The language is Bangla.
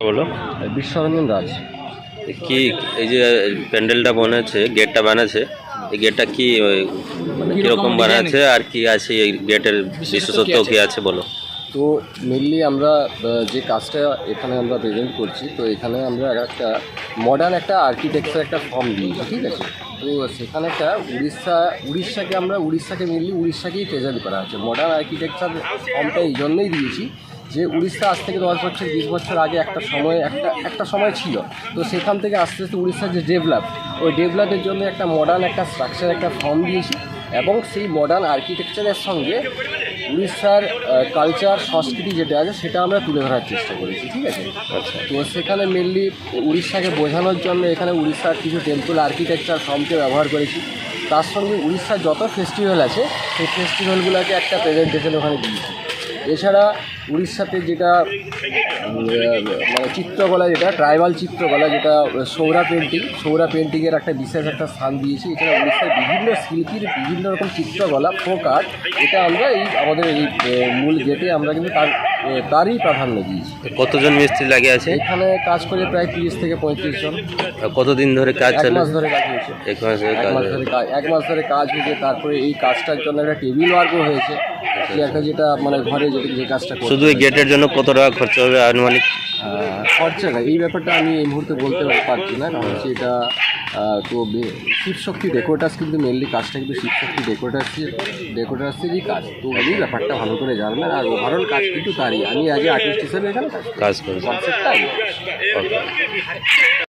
বলো। বিশ্বরঞ্জন রাজ। কি এই যে প্যান্ডেলটা বানাচ্ছে, গেটটা বানাচ্ছে, এই গেটটা কি মানে কিরকম বানাচ্ছে আর কি আছে এই গেটের বিশেষত্ব কি আছে বলো। তো মেনলি আমরা যে কাজটা এখানে আমরা প্রেজেন্ট করছি, তো এখানে আমরা একটা মডার্ন একটা আর্কিটেকচার একটা ফর্ম দিয়েছি, ঠিক আছে। তো সেখানে একটা উড়িষ্যাকে মেনলি উড়িষ্যাকেই প্রেজেন্ট করা হচ্ছে। মডার্ন আর্কিটেকচার ফর্মটা এই জন্যই দিয়েছি যে উড়িষ্যা আজ থেকে 10 বছর 20 বছর আগে একটা সময় ছিল। তো সেখান থেকে আস্তে আস্তে উড়িষ্যার যে ওই ডেভেলপের জন্য একটা মডার্ন একটা স্ট্রাকচার একটা ফর্ম দিয়েছি, এবং সেই মডার্ন আর্কিটেকচারের সঙ্গে উড়িষ্যার কালচার সংস্কৃতি যেটা আছে সেটা আমরা তুলে ধরার চেষ্টা করেছি, ঠিক আছে। আচ্ছা, তো সেখানে মেনলি উড়িষ্যাকে বোঝানোর জন্য এখানে উড়িষ্যার কিছু টেম্পল আর্কিটেকচার ফর্মকে ব্যবহার করেছি। তার সঙ্গে উড়িষ্যার যত ফেস্টিভ্যাল আছে সেই ফেস্টিভ্যালগুলোকে একটা প্রেজেন্টেশন ওখানে দিয়েছি। এছাড়া উড়িষ্যাতে যেটা মানে চিত্রকলা, যেটা ট্রাইবাল চিত্রকলা, যেটা সৌরা পেন্টিংয়ের একটা বিশেষ একটা স্থান দিয়েছি। এছাড়া উড়িষ্যার বিভিন্ন শিল্পীর বিভিন্ন রকম চিত্রকলা, ফোক আর্ট, এটা আমরা আমাদের এই মূল গেটে আমরা কিন্তু তারই প্রাধান্য দিয়েছি। কতজন মিস্ত্রি লাগে আছে এখানে কাজ করে প্রায় 30 থেকে 35 জন। কতদিন ধরে কাজ 1 চলে? মাস ধরে কাজ হয়েছে। 1 মাস ধরে কাজ। 1 মাস ধরে কাজ হয়েছে। তারপরে এই কাজটার জন্য একটা টেবিল ওয়ার্কও হয়েছে, যে একটা যেটা মানে ঘরে যে কাজটা শুধু এই গেটের জন্য কত টাকা খরচা হবে আনুমানিক? খরচা না, এই ব্যাপারটা আমি এই মুহূর্তে বলতে পারছি না, কারণ হচ্ছে এটা তো শিবশক্তি ডেকোরেটার্স কিন্তু মেনলি কাজটা কিন্তু শিবশক্তি ডেকোরেটার্সেরই কাজ। তো এই ব্যাপারটা ভালো করে জানবেন। আর ওভারঅল কাজ কিন্তু তারই, আমি আজ আর্টিস্ট হিসেবে এখানে কাজ করেছি। কনসেপ্টটা